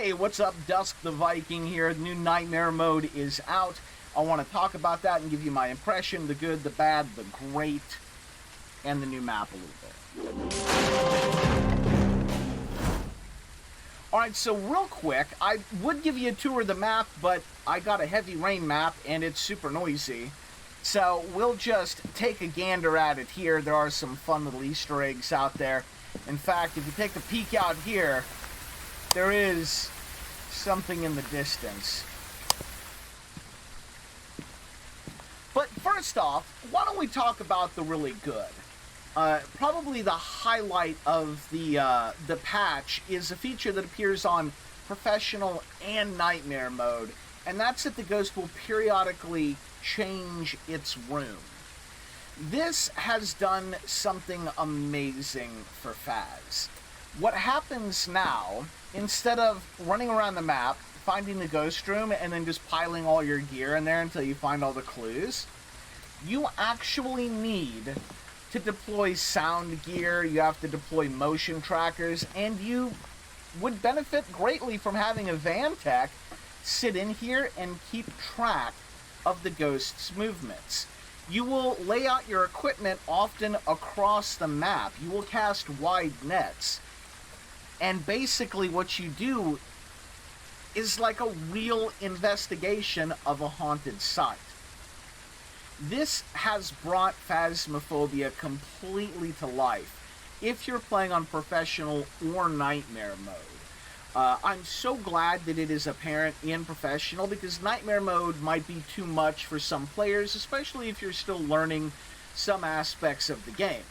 Hey, what's up? Dusk the Viking here. The new Nightmare mode is out. I want to talk about that and give you my impression, the good, the bad, the great, and the new map a little bit. Alright, so real quick, I would give you a tour of the map, but I got a heavy rain map and it's super noisy. So we'll just take a gander at it here. There are some fun little Easter eggs out there. In fact, if you take a peek out here, there is something in the distance. But first off, why don't we talk about the really good? Probably the highlight of the patch is a feature that appears on Professional and Nightmare mode, and that's that the ghost will periodically change its room. This has done something amazing for Phas. What happens now, instead of running around the map, finding the ghost room, and then just piling all your gear in there until you find all the clues, you actually need to deploy sound gear, you have to deploy motion trackers, and you would benefit greatly from having a van tech sit in here and keep track of the ghost's movements. You will lay out your equipment often across the map. You will cast wide nets. And basically what you do is like a real investigation of a haunted site. This has brought Phasmophobia completely to life if you're playing on Professional or Nightmare mode. I'm so glad that it is apparent in Professional, because Nightmare mode might be too much for some players, especially if you're still learning some aspects of the game.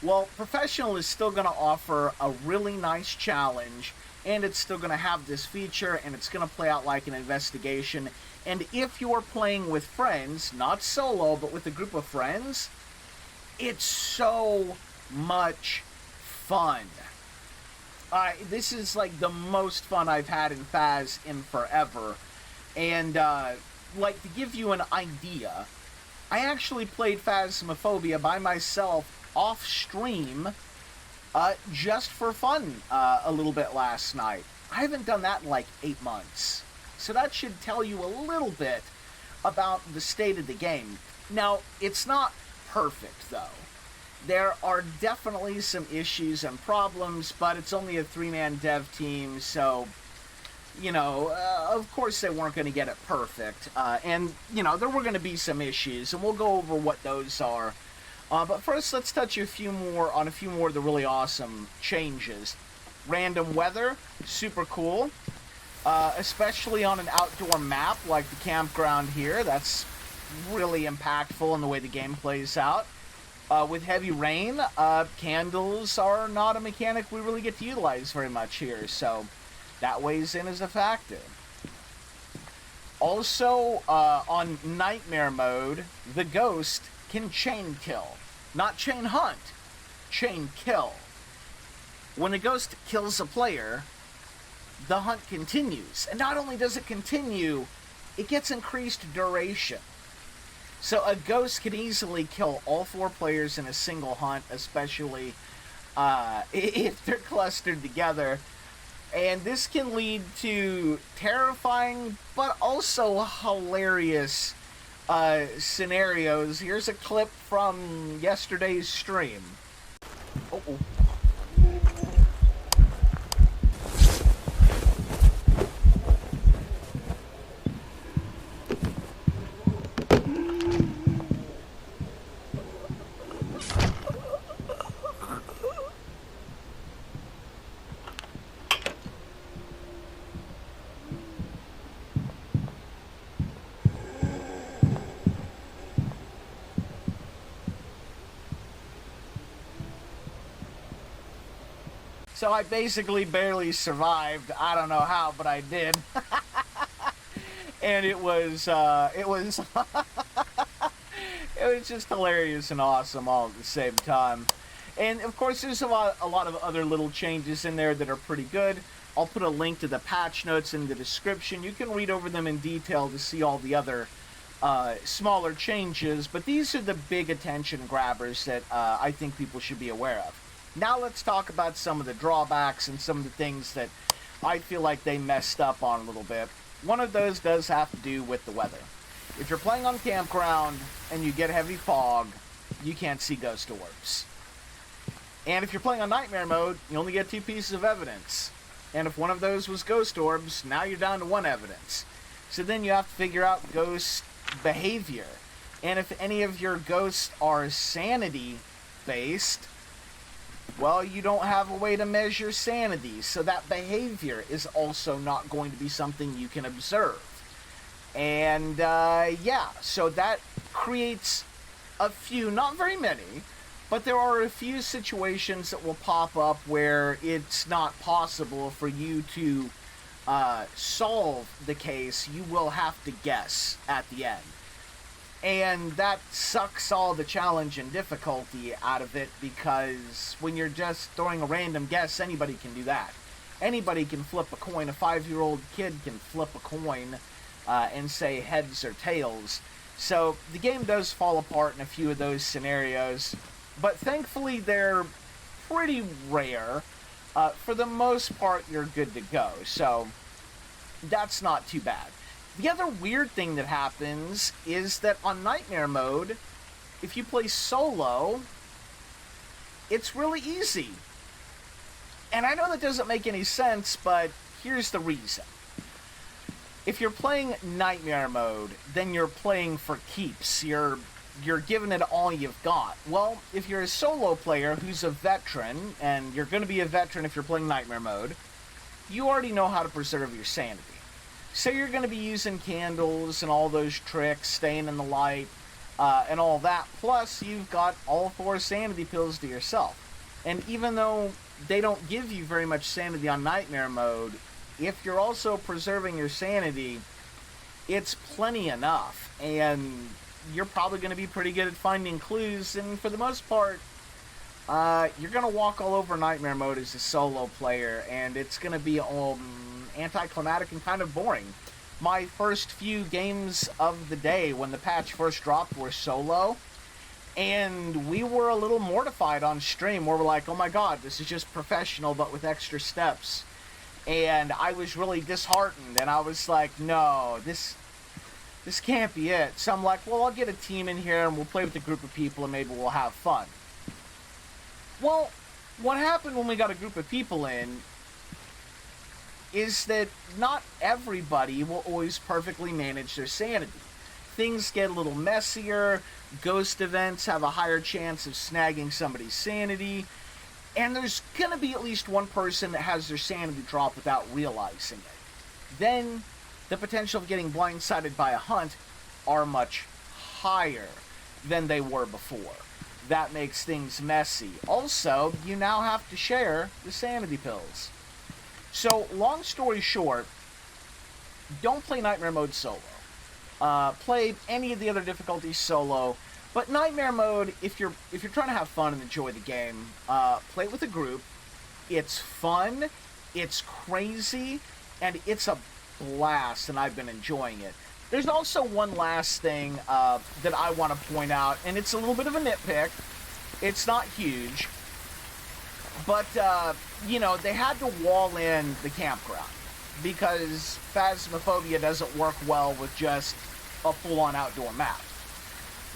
Well, Professional is still going to offer a really nice challenge, and it's still going to have this feature, and it's going to play out like an investigation. And if you're playing with friends, not solo, but with a group of friends, it's so much fun. This is like the most fun I've had in Phas in forever. And, like, to give you an idea, I actually played Phasmophobia by myself off stream just for fun a little bit last night. I haven't done that in like 8 months. So that should tell you a little bit about the state of the game. Now, it's not perfect, though. There are definitely some issues and problems, but it's only a 3-man dev team, so, you know, of course they weren't going to get it perfect. And, you know, there were going to be some issues, and we'll go over what those are. But first, let's touch on a few more of the really awesome changes. Random weather, super cool. Especially on an outdoor map like the campground here. That's really impactful in the way the game plays out. With heavy rain, candles are not a mechanic we really get to utilize very much here, so that weighs in as a factor. Also, on Nightmare mode, the ghost can chain kill. Not chain hunt, chain kill. When a ghost kills a player, the hunt continues. And not only does it continue, it gets increased duration. So a ghost can easily kill all 4 players in a single hunt, especially if they're clustered together. And this can lead to terrifying, but also hilarious scenarios. Here's a clip from yesterday's stream. Uh-oh. So I basically barely survived. I don't know how, but I did. And it was it was just hilarious and awesome all at the same time. And of course, there's a lot of other little changes in there that are pretty good. I'll put a link to the patch notes in the description. You can read over them in detail to see all the other smaller changes, but these are the big attention grabbers that I think people should be aware of. Now let's talk about some of the drawbacks and some of the things that I feel like they messed up on a little bit. One of those does have to do with the weather. If you're playing on campground and you get heavy fog, you can't see ghost orbs. And if you're playing on nightmare mode, you only get 2 pieces of evidence. And if one of those was ghost orbs, now you're down to 1 evidence. So then you have to figure out ghost behavior. And if any of your ghosts are sanity based, well, you don't have a way to measure sanity. So that behavior is also not going to be something you can observe. And yeah, so that creates a few, not very many, but there are a few situations that will pop up where it's not possible for you to solve the case. You will have to guess at the end. And that sucks all the challenge and difficulty out of it, because when you're just throwing a random guess, anybody can do that. Anybody can flip a coin. A 5-year-old kid can flip a coin and say heads or tails. So the game does fall apart in a few of those scenarios. But thankfully, they're pretty rare. For the most part, you're good to go. So that's not too bad. The other weird thing that happens is that on Nightmare Mode, if you play solo, it's really easy. And I know that doesn't make any sense, but here's the reason. If you're playing Nightmare Mode, then you're playing for keeps. You're giving it all you've got. Well, if you're a solo player who's a veteran, and you're going to be a veteran if you're playing Nightmare Mode, you already know how to preserve your sanity. So you're going to be using candles and all those tricks, staying in the light, and all that. Plus, you've got all 4 sanity pills to yourself. And even though they don't give you very much sanity on Nightmare Mode, if you're also preserving your sanity, it's plenty enough. And you're probably going to be pretty good at finding clues. And for the most part, you're going to walk all over Nightmare Mode as a solo player. And it's going to be anticlimactic and kind of boring. My first few games of the day when the patch first dropped were solo, and we were a little mortified on stream where we're like, oh my god, this is just professional but with extra steps. And I was really disheartened, and I was like, no, this can't be it. So I'm like, well, I'll get a team in here and we'll play with a group of people and maybe we'll have fun. Well, what happened when we got a group of people in is that not everybody will always perfectly manage their sanity. Things get a little messier, ghost events have a higher chance of snagging somebody's sanity, and there's going to be at least one person that has their sanity drop without realizing it. Then, the potential of getting blindsided by a hunt are much higher than they were before. That makes things messy. Also, you now have to share the sanity pills. So, long story short, don't play Nightmare Mode solo. Play any of the other difficulties solo. But Nightmare Mode, if you're trying to have fun and enjoy the game, play it with a group. It's fun, it's crazy, and it's a blast, and I've been enjoying it. There's also one last thing that I want to point out, and it's a little bit of a nitpick. It's not huge. But, you know, they had to wall in the campground because Phasmophobia doesn't work well with just a full-on outdoor map.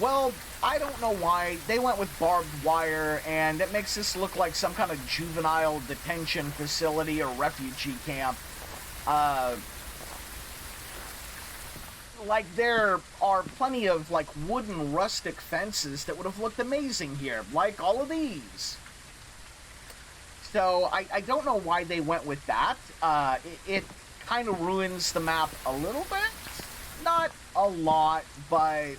Well, I don't know why. They went with barbed wire, and it makes this look like some kind of juvenile detention facility or refugee camp. Like, there are plenty of, like, wooden rustic fences that would have looked amazing here, like all of these. So, I don't know why they went with that. It kind of ruins the map a little bit. Not a lot, but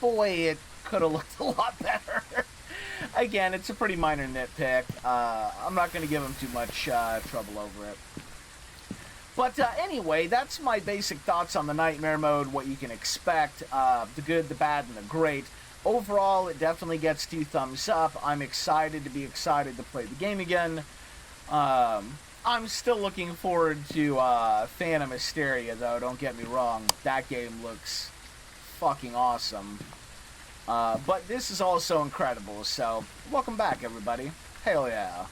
boy, it could have looked a lot better. Again, it's a pretty minor nitpick. I'm not going to give them too much trouble over it. But anyway, that's my basic thoughts on the Nightmare Mode, what you can expect, the good, the bad, and the great. Overall, it definitely gets 2 thumbs up. I'm excited to play the game again. I'm still looking forward to Phantom Hysteria, though, don't get me wrong. That game looks fucking awesome. But this is also incredible, so welcome back, everybody. Hell yeah.